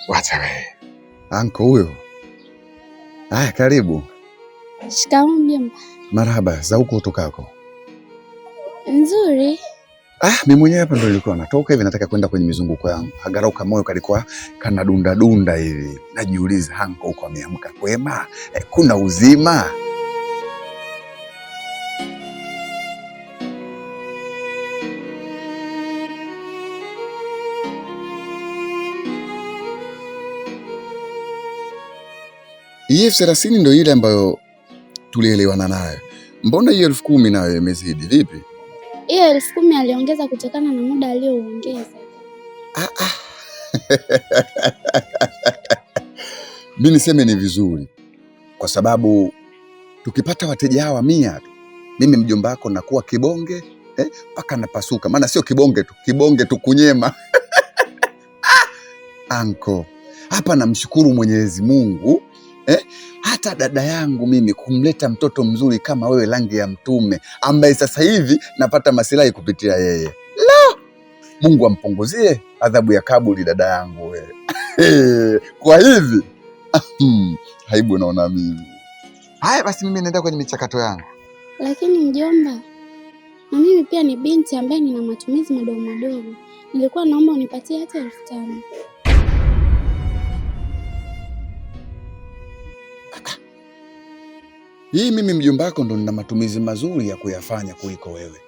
Wacha wewe. Anko huyo. Karibu. Shikamoo mjomba. Marhaba, za huko utokako? Nzuri. Mimi mwenyewe hapa ndo nilikuwa natoka hivi nataka kwenda kwenye mizunguko yangu. Hagarauka moyo kalikuwa kana dunda dunda hivi. Najiuliza Anko huko ameamka kwema? Kuna uzima? Hii 30,000 ndio ile ambayo tulielewana nayo. Mbona hiyo 10,000 nayo imezidi vipi? Hiyo 10,000 aliongeza kutokana na muda alioongeza. Mimi niseme ni vizuri kwa sababu tukipata wateja hawa 100 tu, mimi mjomba wako nakuwa kibonge mpaka napasuka. Maana sio kibonge tu kunyema. Anko, hapa namshukuru Mwenyezi Mungu hata dada yangu mimi kumleta mtoto mzuri kama wewe, rangi ya Mtume, ambaye sasa hivi napata masilahi kupitia yeye. La! Mungu ampunguzie adhabu ya kaburi dada yangu wewe. Kwa hivi haibu naona mimi. Haya basi mimi naenda kwenye michakato yangu. Lakini mjomba, na mimi pia ni binti ambaye nina matumizi madogo madogo. Nilikuwa naomba unipatie hata 5,000. Hii mimi mjomba wako ndo nina matumizi mazuri ya kuyafanya kuliko wewe.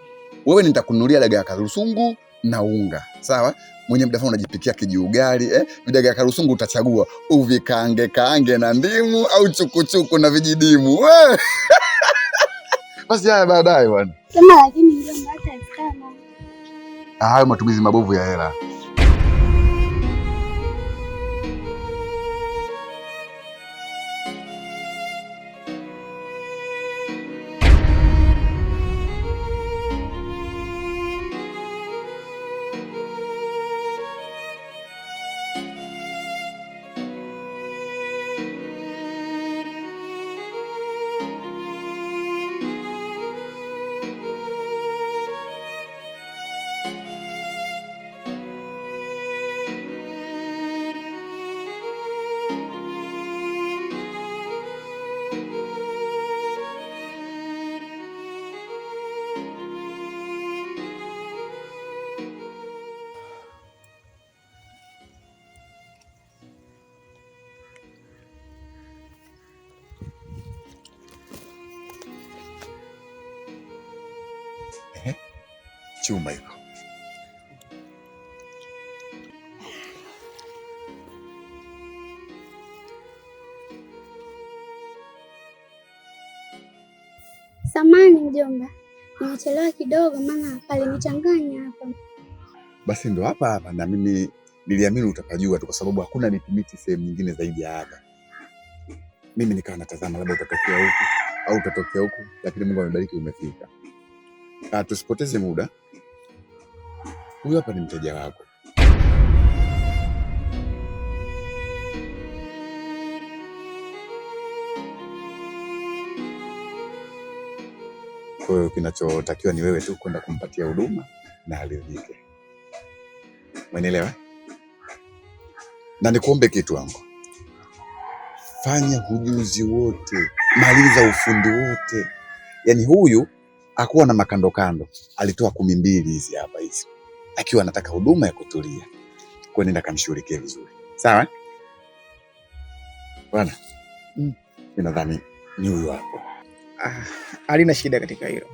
Wewe nitakununulia dagaa ya karusungu na unga. Sawa? Mwenye mdafa unajipikia kijiugali, vidagaa ya karusungu utachagua uvikaange na ndimu au chukuchuku na vijidimu. Basi haya baadaye bwana. Sema lakini mjomba hata 5,000. Hayo matumizi mabovu ya hela. Chuma hiko. Samahani mjomba, nimechelewa kidogo maana alinichanganya hapa. Basi ndo hapa na mimi niliamini utapajua tu kwa sababu hakuna miti sehemu nyingine zaidi ya hapa. Mimi nikawa natazama labda utatokea huku au utatokea huku, lakini Mungu amebariki umefika. Tusipoteze muda. Huyu hapa ni mteja wako. Kwa hiyo kinachotakiwa ni wewe tu kwenda kumpatia huduma na aridhike. Umeelewa? Na nikuombe kitu wangu. Fanya ujuzi wote, maliza ufundi wote. Yaani huyu hakuwa na makando kando, alitoa 12,000 hizi hapa hizi. Akiwa anataka huduma ya kutulia. Kwa nenda kamshughulikie vizuri. Sawa? Bwana. Mimi nadhani ni huyu hapo. Halina shida katika hilo.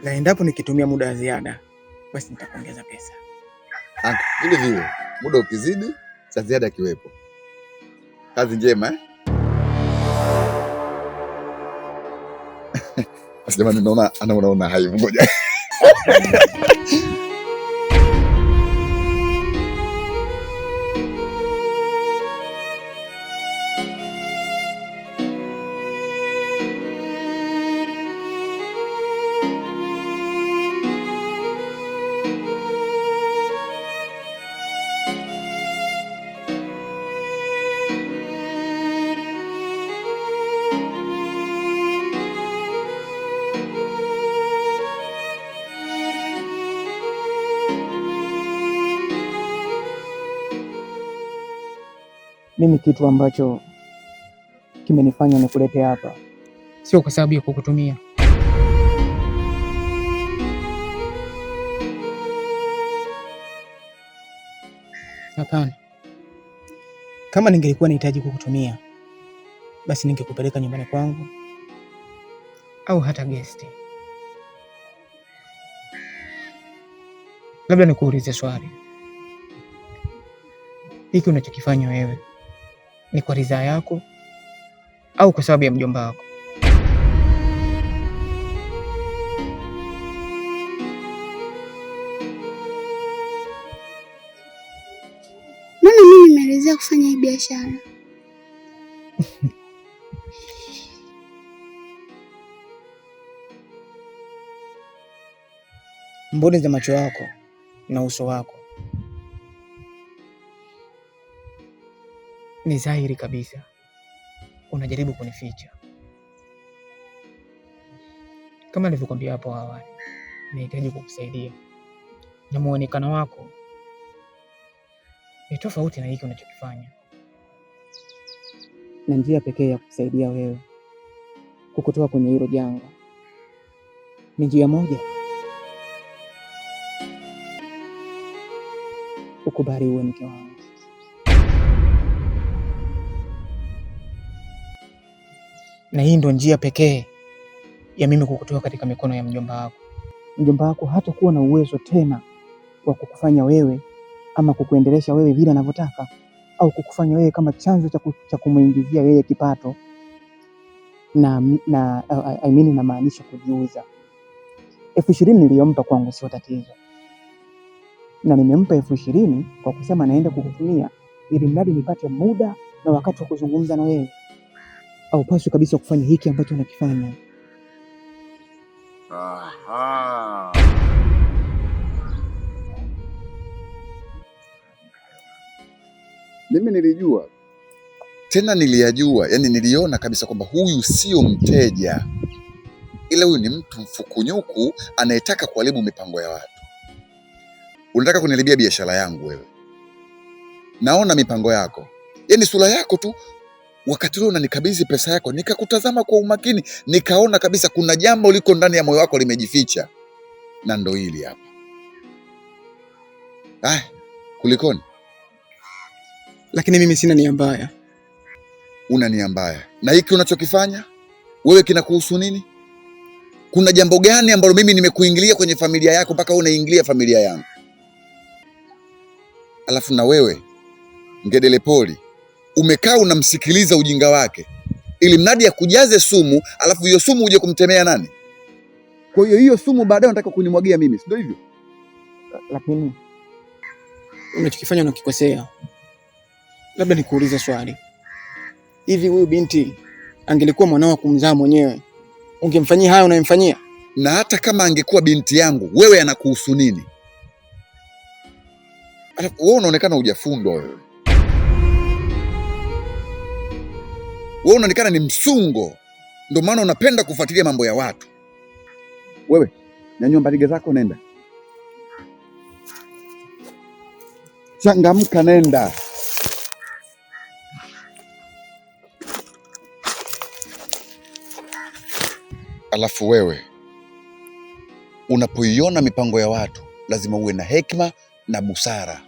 Na endapo nikitumia muda wa ziada, basi nitakuongeza pesa. Vile vile, muda ukizidi, cha ziada kiwepo. Kazi njema Basi jamani naona anaona haibu ngoja. mimi kitu ambacho kimenifanya nikulete hapa sio kwa sababu ya kukutumia. Hapana. Kama ningelikuwa nahitaji kukutumia, basi ningekupeleka nyumbani kwangu au hata guest. Labda nikuulize swali. Hiki unachokifanya wewe ni kwa ridhaa yako au kwa sababu ya mjomba wako? Mbona mimi nimeelezea kufanya hii biashara? Mboni za macho yako na uso wako ni dhahiri kabisa unajaribu kunificha. Kama nilivyokuambia hapo awali, nahitaji kukusaidia na muonekano wako ni tofauti na hiki unachokifanya, na njia pekee ya kukusaidia wewe kukutoa kwenye hilo janga ni njia moja: ukubali uwe mke wangu. Na hii ndo njia pekee ya mimi kukutoa katika mikono ya mjomba wako. Mjomba wako hatakuwa na uwezo tena wa kukufanya wewe ama kukuendelesha wewe vile anavyotaka, au kukufanya wewe kama chanzo cha kumuingizia yeye kipato, namaanisha kujiuza. 20,000 niliyompa kwangu sio tatizo, na nimempa 20,000 kwa kusema naenda kukutumia ili mradi nipate muda na wakati wa kuzungumza na wewe. Au paswi kabisa kufanya hiki ambacho unakifanya. Aha. Mimi nilijua, tena niliyajua, yani niliona kabisa kwamba huyu sio mteja, ila huyu ni mtu mfukunyuku anayetaka kuharibu mipango ya watu. Unataka kuniharibia biashara yangu wewe. Naona mipango yako, yani sura yako tu. Wakati ule unanikabidhi pesa yako, nikakutazama kwa umakini, nikaona kabisa kuna jambo liko ndani ya moyo wako limejificha, na ndo hili hapa. Kulikoni? Lakini mimi sina nia mbaya. Una nia mbaya? Na hiki unachokifanya wewe kinakuhusu nini? Kuna jambo gani ambalo mimi nimekuingilia kwenye familia yako mpaka unaingilia familia yangu? Alafu na wewe ngedele poli umekaa unamsikiliza ujinga wake ili mradi akujaze sumu, alafu hiyo sumu uje kumtemea nani? Kwa hiyo sumu baadaye unataka kunimwagia mimi, si ndio hivyo? Lakini unachokifanya unakikosea. Labda nikuulize swali. Hivi huyu binti angelikuwa mwanao wa kumzaa mwenyewe, ungemfanyia haya unayemfanyia? Na hata kama angekuwa binti yangu, wewe anakuhusu nini? Alafu wewe unaonekana hujafundwa wewe. Wewe unaonekana ni msungo, ndio maana unapenda kufuatilia mambo ya watu. Wewe nyanyua mbalige zako, nenda changamka, nenda. Alafu wewe unapoiona mipango ya watu lazima uwe na hekima na busara.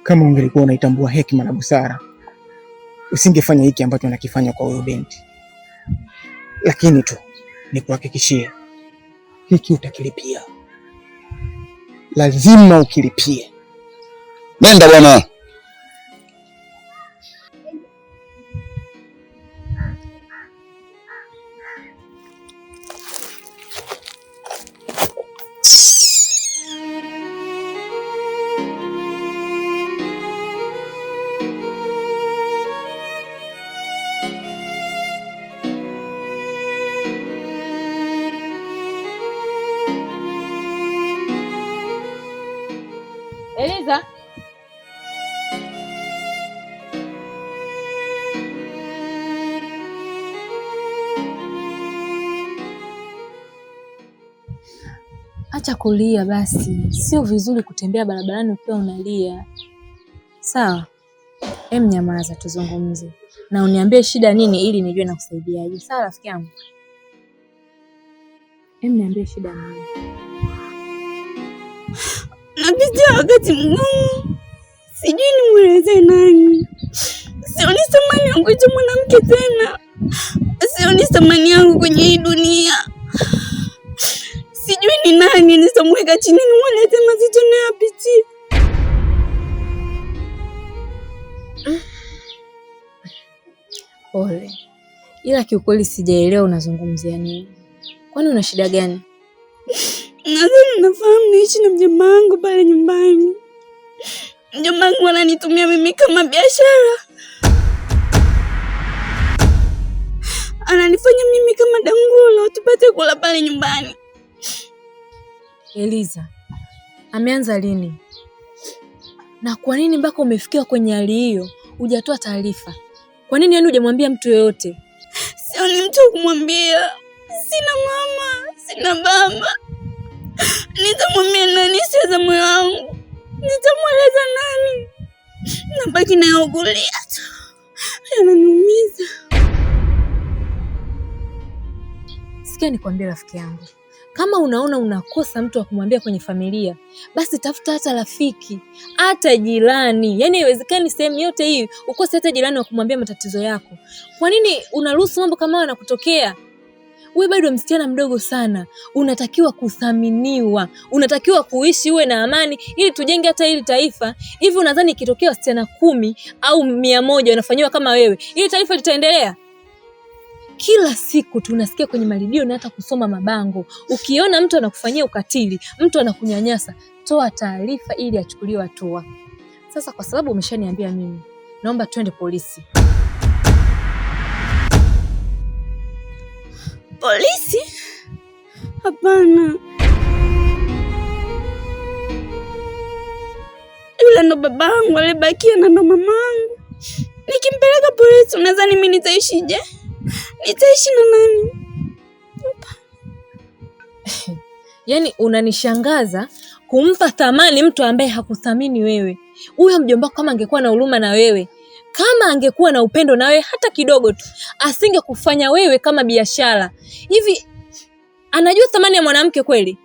Kama ungelikuwa unaitambua hekima na busara, usingefanya hiki ambacho unakifanya kwa huyo binti. Lakini tu nikuhakikishie, hiki utakilipia. Lazima ukilipie. Nenda bwana. Eliza. Acha kulia basi. Sio vizuri kutembea barabarani ukiwa unalia. Sawa? Nyamaza tuzungumze. Na uniambie shida nini ili nijue nakusaidiaje. Sawa rafiki yangu? Niambie shida nini? Napitia wakati mgumu. Sijui nimweleze nani. Sioni thamani yangu kama mwanamke tena. Sioni thamani yangu kwenye hii dunia. Sijui ni nani nitamweka chini nimweleze mazito ninayopitia. Pole. Ila kiukweli sijaelewa unazungumzia nini. Kwani una shida gani? Nadhani nafahamu naishi na mjomba wangu pale nyumbani. Mjomba wangu ananitumia mimi kama biashara. Ananifanya mimi kama dangulo tupate kula pale nyumbani. Eliza, ameanza lini? Na kwa nini mpaka umefikia kwenye hali hiyo hujatoa taarifa? Kwa nini yani hujamwambia mtu yoyote? Sioni mtu kumwambia. Sina mama, sina baba. Nitamwambia nani sio za moyo wangu? Nitamweleza nani? Nabaki naogolia tu. Yananiumiza. Sikia nikwambie rafiki yangu. Kama unaona unakosa mtu wa kumwambia kwenye familia, basi tafuta hata rafiki, hata jirani. Yaani haiwezekani sehemu yote hii ukose hata jirani wa kumwambia matatizo yako. Kwa nini unaruhusu mambo kama haya yanakutokea? Wewe bado msichana mdogo sana. Unatakiwa kuthaminiwa. Unatakiwa kuishi uwe na amani ili tujenge hata hili taifa. Hivi unadhani ikitokea wasichana 10 au 100 wanafanywa kama wewe, hili taifa litaendelea? Kila siku tunasikia kwenye maredio na hata kusoma mabango. Ukiona mtu anakufanyia ukatili, mtu anakunyanyasa, toa taarifa ili achukuliwe hatua. Sasa kwa sababu umeshaniambia mimi, naomba twende polisi. Polisi? Hapana. Yule ndo babangu alibakia na ndo mamangu. Nikimpeleka polisi unadhani mimi nitaishije? Nitaishi na nani? Yaani unanishangaza kumpa thamani mtu ambaye hakuthamini wewe. Huyo mjomba kama angekuwa na huruma na wewe, kama angekuwa na upendo na wewe hata kidogo tu, asingekufanya wewe kama biashara. Hivi anajua thamani ya mwanamke kweli?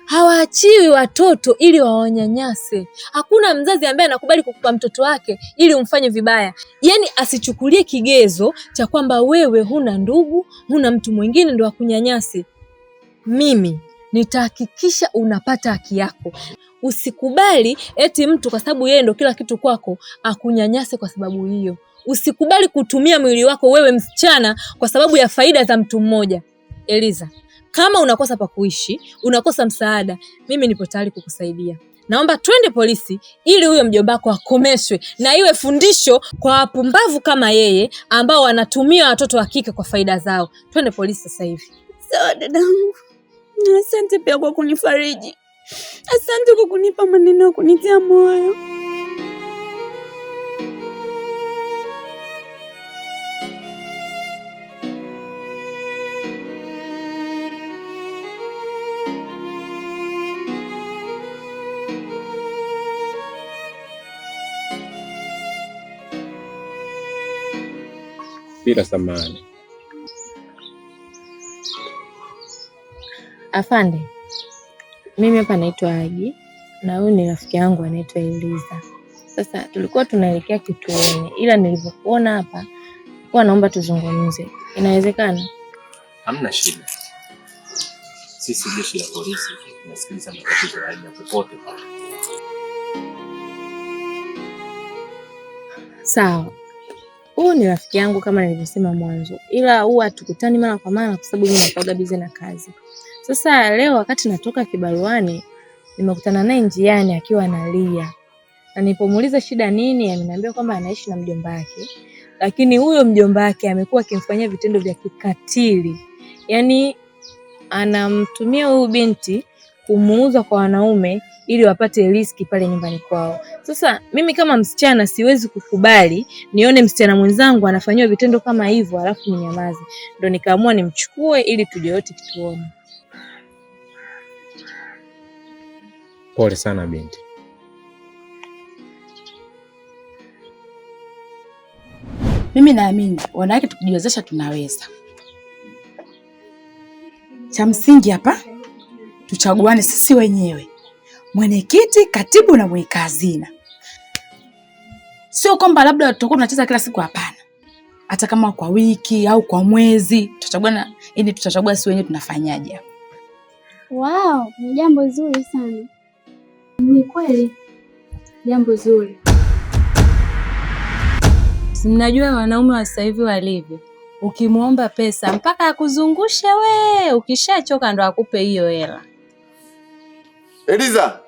Hawaachiwi watoto ili wawanyanyase. Hakuna mzazi ambaye anakubali kukupa mtoto wake ili umfanye vibaya. Yaani asichukulie kigezo cha kwamba wewe huna ndugu, huna mtu mwingine ndio akunyanyase. Mimi nitahakikisha unapata haki yako. Usikubali eti mtu kwa sababu yeye ndo kila kitu kwako akunyanyase kwa sababu hiyo. Usikubali kutumia mwili wako wewe msichana kwa sababu ya faida za mtu mmoja. Eliza, kama unakosa pa kuishi, unakosa msaada, mimi nipo tayari kukusaidia. Naomba twende polisi ili huyo mjomba wako akomeshwe na iwe fundisho kwa wapumbavu kama yeye ambao wanatumia watoto wa kike kwa faida zao. Twende polisi sasa hivi. Sawa dadangu. Asante pia kwa kunifariji. Asante kwa kunipa maneno ya kunitia moyo. Bila samani. Afande, mimi hapa naitwa Agi na huyu ni rafiki yangu anaitwa Eliza. Sasa tulikuwa tunaelekea kituoni, ila nilipokuona hapa kwa naomba tuzungumze. Inawezekana? Hamna shida. Sisi jeshi la polisi tunasikiliza matatizo ya aina popote pale. Sawa. Huyu ni rafiki yangu kama nilivyosema mwanzo, ila huwa tukutani mara kwa mara kwa sababu mimi nakuwa busy na kazi. Sasa leo wakati natoka kibaruani nimekutana naye njiani akiwa analia. Na nilipomuuliza shida nini, ameniambia kwamba anaishi na mjomba wake, lakini huyo mjomba wake amekuwa akimfanyia vitendo vya kikatili. Yaani anamtumia huyu binti kumuuza kwa wanaume ili wapate riziki pale nyumbani kwao. Sasa mimi kama msichana siwezi kukubali nione msichana mwenzangu anafanywa vitendo kama hivyo alafu ninyamaze. Ndio nikaamua nimchukue ili tuje wote kituoni. Pole sana binti. Mimi naamini wanawake tukijiwezesha tunaweza. Cha msingi hapa tuchaguane sisi wenyewe, mwenyekiti, katibu na mweka hazina. Sio kwamba labda tutakuwa tunacheza kila siku, hapana. Hata kama kwa wiki au kwa mwezi tutachaguana, ili tutachagua sisi wenyewe tunafanyaje. Wow, ni jambo zuri sana. Ni kweli jambo zuri. Mnajua wanaume wa sasa hivi walivyo, ukimwomba pesa mpaka akuzungushe we, ukishachoka ndo akupe hiyo hela. Eliza.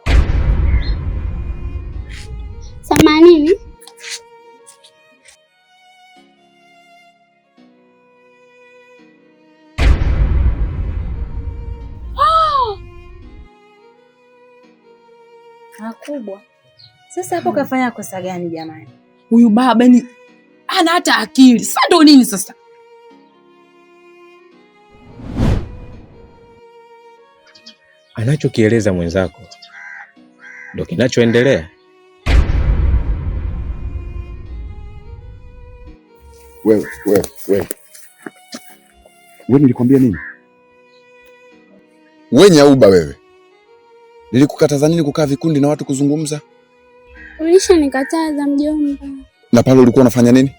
80. Makubwa. Sasa hapo kafanya kosa gani jamani? Huyu baba ni hana hata akili. Sasa ndo nini sasa? Anachokieleza mwenzako ndo kinachoendelea. Wewe nilikwambia nini? Wewe nyauba wewe. Nilikukataza nini kukaa vikundi na watu kuzungumza? Ulishanikataza mjomba. Na pale ulikuwa unafanya nini?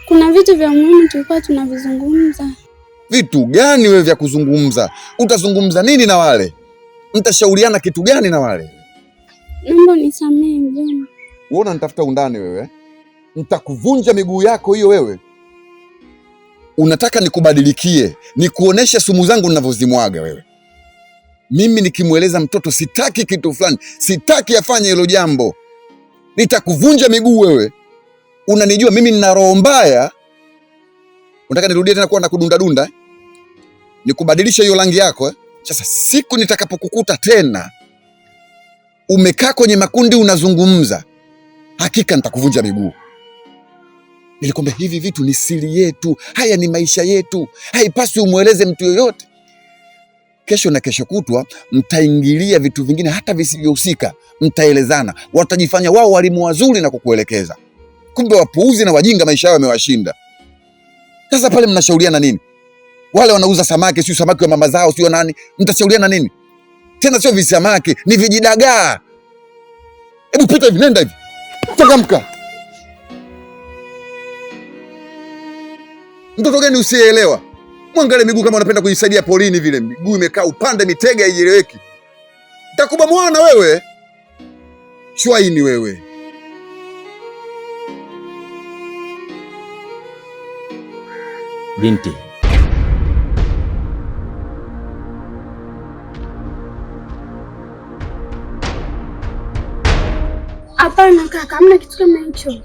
Kuna vitu vya muhimu tulikuwa tunavizungumza. Vitu gani wewe vya kuzungumza? Utazungumza nini na wale? Mtashauriana kitu gani na wale? Naomba nisamehe mjomba. Uona nitafuta undani wewe? Nitakuvunja miguu yako hiyo wewe. Unataka nikubadilikie, nikuoneshe sumu zangu ninavyozimwaga wewe. Mimi nikimweleza mtoto sitaki kitu fulani, sitaki afanye hilo jambo, nitakuvunja miguu wewe. Unanijua mimi nina roho mbaya. Unataka nirudie tena kuwa na kudunda dunda eh? Nikubadilisha hiyo rangi yako eh? Sasa siku nitakapokukuta tena umekaa kwenye makundi unazungumza, hakika nitakuvunja miguu. Nilikwambia hivi vitu ni siri yetu, haya ni maisha yetu, haipaswi umweleze mtu yoyote. Kesho na kesho kutwa mtaingilia vitu vingine hata visivyohusika, mtaelezana, watajifanya wao walimu wazuri na kukuelekeza, kumbe wapuuzi na wajinga, maisha yao yamewashinda. Sasa pale mnashauriana nini? Wale wanauza samaki, sio samaki wa mama zao, sio nani, mtashauriana nini? Tena sio visamaki, ni vijidagaa. Hebu pita hivi, nenda hivi, changamka. Mtoto gani usielewa? Mwangalie miguu kama unapenda kujisaidia polini vile, miguu imekaa upande, mitega haieleweki. Nitakuba mwana wewe. Shwaini wewe. Binti, Hapana kaka, hamna kitu kama hicho.